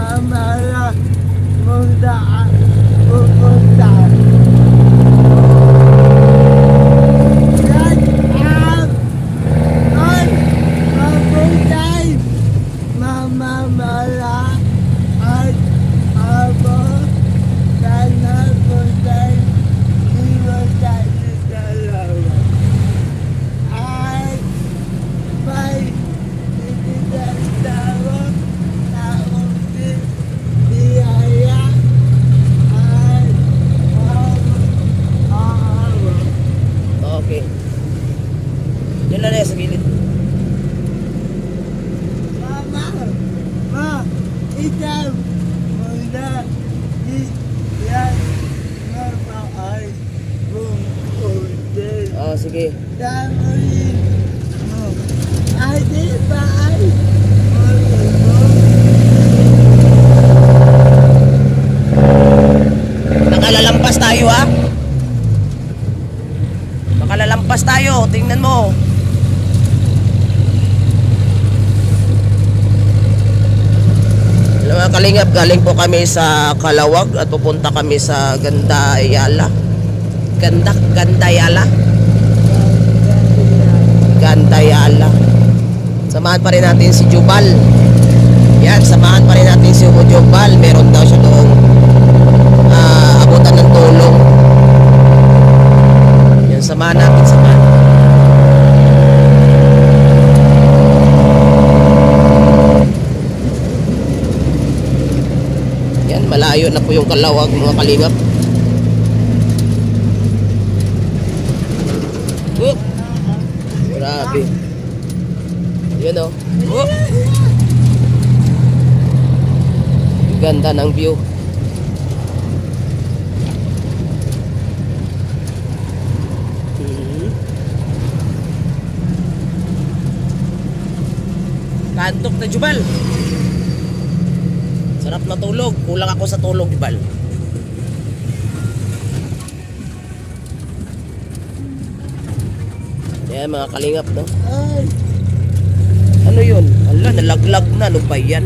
mamala munda pupunta. Yan ay mabuntay mamamala at abo sana puntay iwan tayo dalawa. Ay may itinasawa taong biyaya ay aawa. Okay. Yan lang na sa gilid. Mama, ma, ikaw muna yan mapaay bungkutin. Oh, sige. Damuin mo. Ay, di ba ay Nakalalampas tayo ha. Nakalalampas tayo. Tingnan mo. Mga kalingap, galing po kami sa Calawag at pupunta kami sa Gandayala. Gandayala. Samahan pa rin natin si Jubal. Yan, samahan pa rin natin si Jubal. Meron daw siya doong abutan ng tulong. Yan, samahan natin, samahan. Yan, malayo na po yung Calawag, mga kalingap. Grabe. Yun o. Ganda ng view. Kantok na Jubal. Sarap na tulog. Kulang ako sa tulog, Jubal. Yan mga kalingap, no? ay Ano yun? Ala, nalaglag na. Ano ba yan?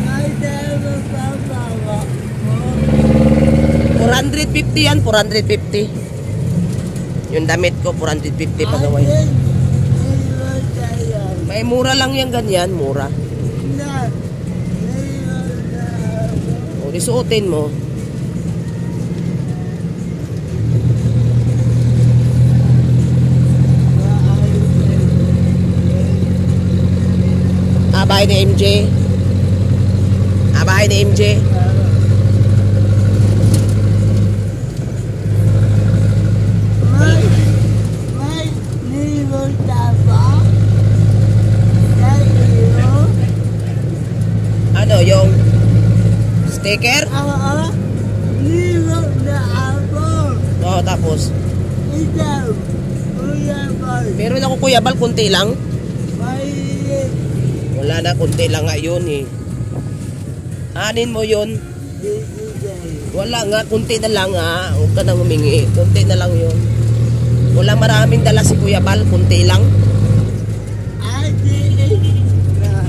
ay dahil mapapawa mo. 450 yan, 450. Yung damit ko, 450 pagaway. Ay, iwan tayo. May mura lang yan, ganyan. Mura. Na, iwan tayo. O, isuotin mo. Bahay ni MJ. Bahay ni MJ. May liwan taba. Tayo. Ano, yung sticker? Liwan na ako. Oo, tapos. Ikaw, Kuya Bal. Meron ako Kuya Bal, kunti lang. May Wala na, kunti lang nga yun eh. Anin mo yun. bibigay. Wala nga, kunti na lang nga. Huwag ka nang humingi. Kunti na lang yun. Wala maraming dala si Kuya Bal, kunti lang. Ay, di na.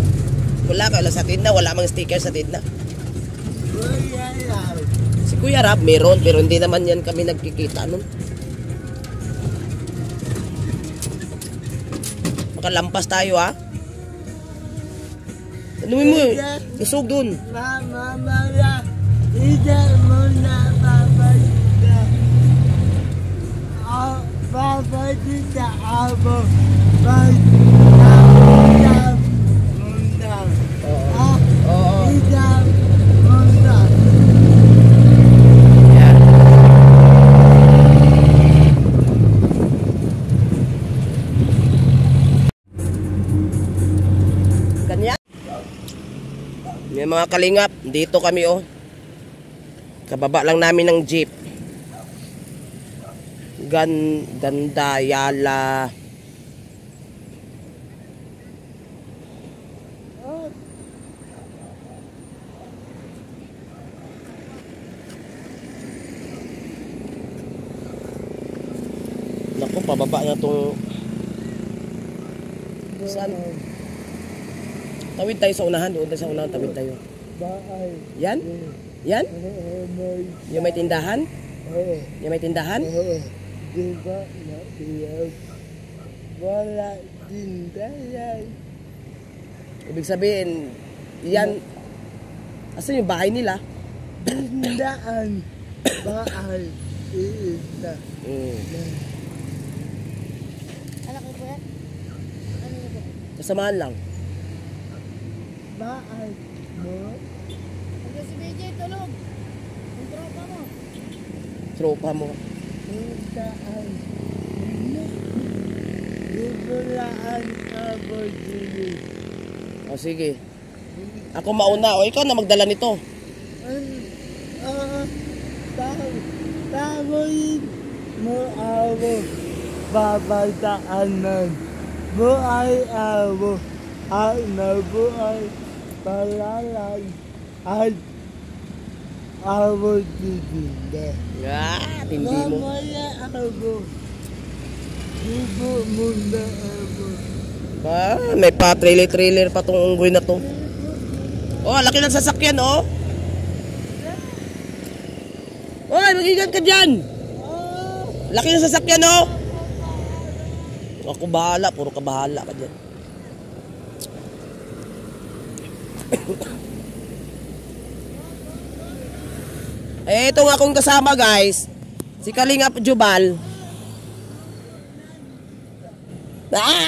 Wala ka, wala sa tinda. Wala mang sticker sa tinda. Kuya Rab. Si Kuya Rab meron, pero hindi naman yan kami nagkikita nun. Makalampas tayo ha. Ano mo Lusog dun. Mama, mama, hindi mo na papasita. Papasita ako. Pag-namunta muna. Oo. Hindi muna. Yan. Ganyan. May mga kalingap, dito kami oh. Kababa lang namin ng jeep. Gandayala. Naku, pababa na itong saan? Tawid tayo sa unahan. Doon tayo sa unahan. Tawid tayo. Bahay. Yan? Yan? May. Yung may tindahan? Yung may tindahan? Di ba na iyak? Wala tindahan. Ibig sabihin, yan. Asan yung bahay nila? Tindahan. Bahay. Iisa. Anak ko po yan? Ano ko po? Kasamaan lang. Bahay mo. Hanggang si BJ tulog. Yung tropa mo. Tropa mo. Tindahan. Ibulaan ako dili. O sige. Ako mauna. O ikaw na magdala nito. Tamoy mo ako. Babagdaanan mo ay ako. At nabuhay palalag. At ako titinda. Tindi mo. Mamaya ako. Ibo mo na ako. Ba, may pa trailer pa tong unggoy na to. Oh, laki ng sasakyan, oh. Oy, mag-ingat ka dyan. Laki ng sasakyan, oh. Ako bahala, puro ka bahala ka dyan. Eh, itong akong kasama, guys. Si Kalingap Jubal.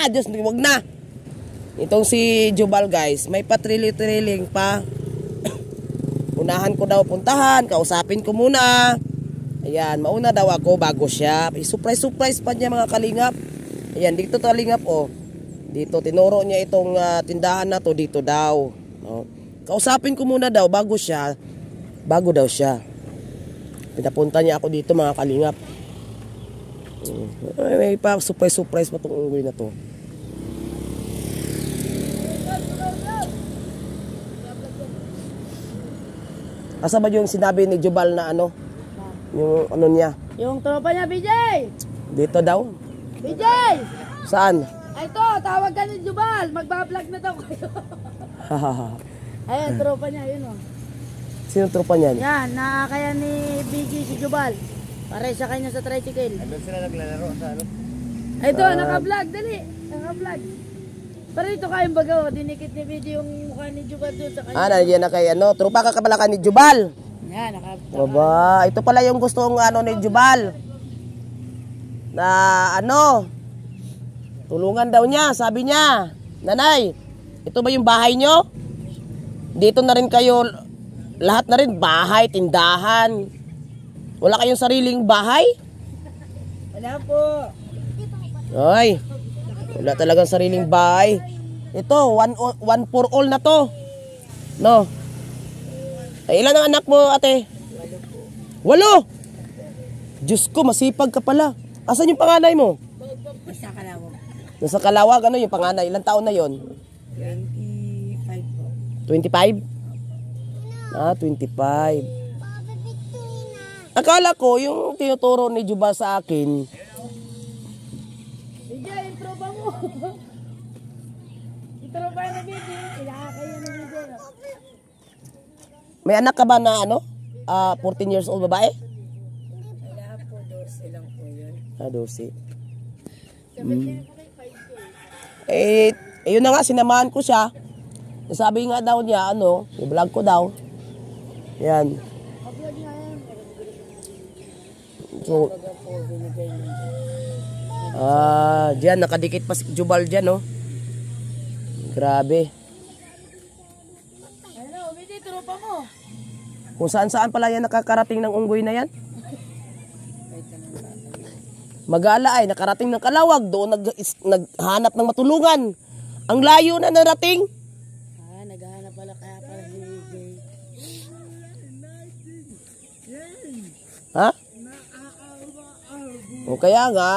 Diyos, wag na. Itong si Jubal, guys, may patrili-triling pa. Unahan ko daw puntahan, kausapin ko muna. Ayan, mauna daw ako bago siya. Surprise pa niya, mga Kalingap. Ayan, dito Kalingap, oh. Dito, tinuro niya itong tindahan na to, dito daw. Oh. Kausapin ko muna daw bago daw siya. Pinapunta niya ako dito, mga Kalingap. May pa surprise pa itong unggoy na to. Asa ba yung sinabi ni Jubal na ano? Yung ano niya? Yung tropa niya, BJ! Dito daw? BJ! Saan? Ay to, tawag ka ni Jubal. Magbablog na daw kayo. Ayan, tropa niya, yun oh. Sino tropa niyan? Yan, nakakaya ni BJ si Jubal. Pare sa kanya sa tricycle. Doon sila naglalaro sa ano? Ay to, naka-vlog, dali. Naka-vlog. Pero ito kayong baga, oh. Dinikit ni BJ yung mukha ni Jubal doon sa kanya. Nandiyan na kay ano, tropa ka pala ka ni Jubal. Yan, Aba, ito pala yung gustong ano ni Jubal. Na ano, tulungan daw niya, sabi niya. Nanay, ito ba yung bahay nyo? Dito na rin kayo, lahat na rin, bahay, tindahan. Wala kayong sariling bahay? Wala po. Ay, wala talagang sariling bahay. Ito, one for all na to. No? Ay, ilan ang anak mo, ate? 8. Diyos ko, masipag ka pala. Asan yung panganay mo? Basta kalawag. Nasa Kalawag, ano yung panganay? Ilang taon na yon? 25 po. 25? 25. Akala ko, yung tinuturo ni Jubal sa akin, BJ, yung tropa mo. Yung tropa na BJ. Ilakakaya na BJ. may anak ka ba na ano? 14 years old babae? Wala po, 12 lang po yun. 12. Yun na nga, sinamahan ko siya. Sabi nga daw niya, ano, i-vlog ko daw. Yan. Upload nga yan. So, Baga po, binigay niya. dyan, nakadikit pa si Jubal dyan, oh. Grabe. Ano, BJ, tropa mo. Kung saan-saan pala yan nakakarating ng unggoy na yan. Mag-aala ay, nakarating ng Kalawag, doon naghanap ng matulungan. Ang layo na narating. Naghahanap pala kaya para si BJ. Ha? O kaya nga,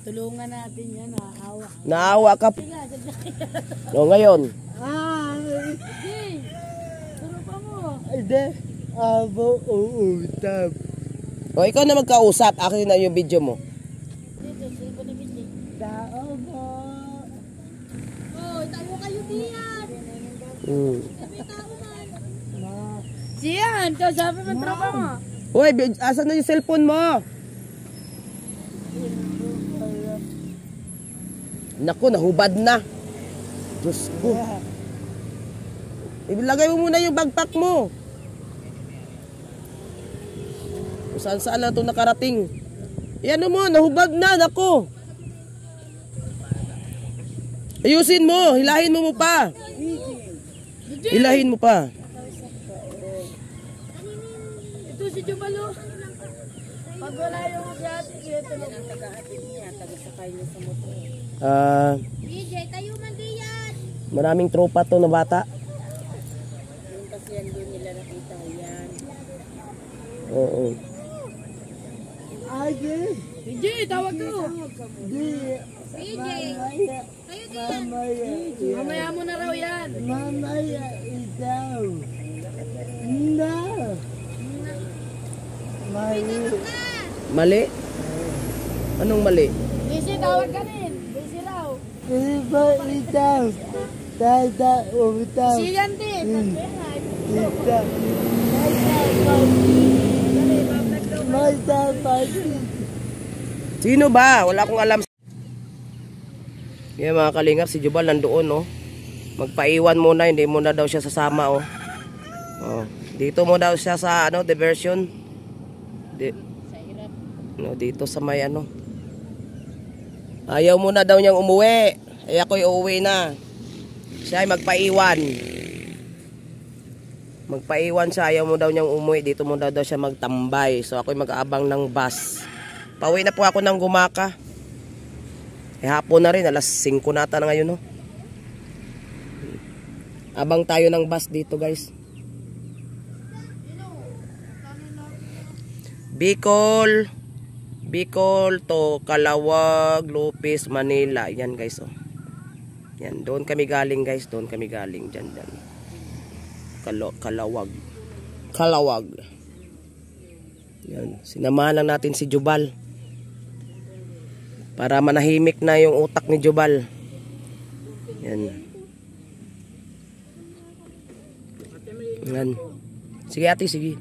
Tulungan natin yan, naawa. naawa ka. Sige, sige. O ngayon, BJ, tropa mo. Hindi. Abo uutap. o ikaw na magkausap, akin na yung video mo. Dito, sino ni BJ? Tao mo. Oh, tayo kayo diyan. Siyan, sabi mo tropa mo. Uy, asan na yung cellphone mo? Naku, nahubad na. Diyos ko. Ilagay mo muna yung backpack mo. Kung saan na ito nakarating. Yan mo, nahubad na, naku. Ayusin mo, hilahin mo pa. Hilahin mo pa. Ito si Jubalo. Pag wala yung gas, ito lang ang taga-atin niya, taga-sakay niya sa motor. DJ, tayo man diyan. Maraming tropa to na bata. Yung kasi yan doon nila nakita yan. Oo. Ate. DJ, tawag ko. DJ, tayo diyan. Mamaya mo na raw yan. Mamaya ikaw. No. Mali. Mali? Anong mali? DJ, tawag ka rin. DJ raw. Iba ikaw. Tata utaw. Siyan din. Ikaw. Mata pati. Sino ba? Wala akong alam. Yan mga kalingap, si Jubal nandoon, no? Magpaiwan muna, hindi muna daw siya sasama, oh. Oh, dito mo daw siya sa ano, diversion. No, dito sa may ano. Ayaw muna daw niyang umuwi. Ay ako'y uuwi na. Siya ay magpaiwan. Magpaiwan siya, ayaw mo daw niyang umuwi. Dito mo daw siya magtambay. So ako'y mag-aabang ng bus. Pauwi na po ako ng Gumaka. Hapon na rin, alas 5 nata na ngayon, no? Abang tayo ng bus dito, guys. Bicol to Calawag, Lopez, Manila. Yan, guys, oh. Yan, doon kami galing, guys. Doon kami galing, dyan. Calawag. Yan, sinamahan lang natin si Jubal. Para manahimik na yung utak ni Jubal. Yan. Yan. Sige ate, sige.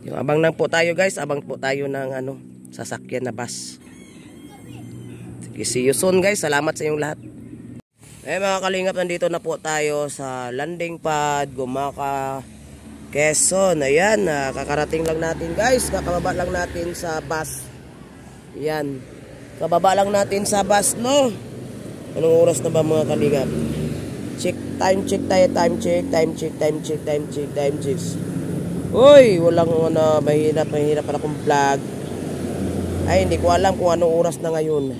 Yung abang lang po tayo guys. Abang po tayo ng ano, sasakyan na bus. Sige, see you soon guys. Salamat sa inyong lahat. Mga kalingap, nandito na po tayo sa landing pad, Gumaka, Quezon. Ayan, kakarating lang natin guys. Kakababa lang natin sa bus. Yan. Kababa lang natin sa bus, no? Anong oras na ba mga kalingap? Time check. Uy, walang ano, mahirap pala akong vlog. Ay, hindi ko alam kung anong oras na ngayon.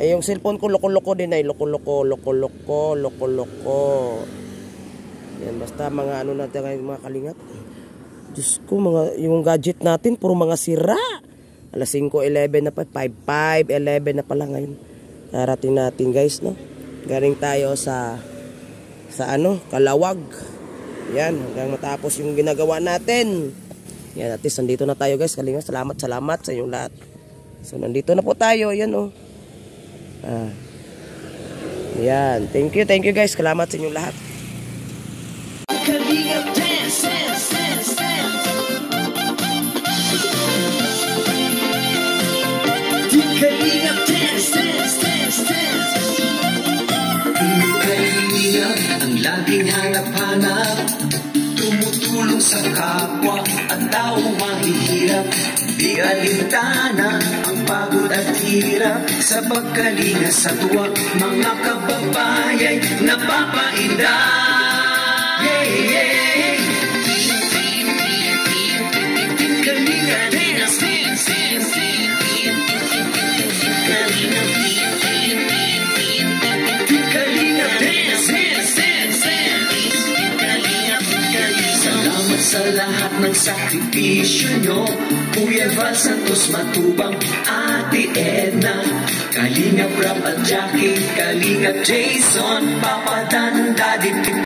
Ay, yung cellphone ko loko-loko din ay loko-loko. Yan, basta mga ano natin ngayon mga kalingap. Diyos ko, yung gadget natin puro mga sira. Alas 5:11 na pa, 5:11 na pala ngayon. Darating natin guys, no? Galing tayo sa ano, Calawag. Yan, hanggang matapos yung ginagawa natin. Yan, at least nandito na tayo guys. Kalinga, salamat sa inyong lahat. So, nandito na po tayo. Yan, oh. Yan, thank you guys. Salamat sa inyong lahat. Kalingap dance. Kalingap dance. Kalingap ang laging hanap-hanap, tumutulong sa kapwa at tao mahihirap. Di alintana ang pagod at hirap, sa pagkalinga sa tuwa mga kababayay napapainda. Sa lahat ng sakripisyo nyo, Kuya Val Santos Matubang, Ate Edna, Kalingap Rap at Jackie, Kalingap Jason, Papa Dan, Daddy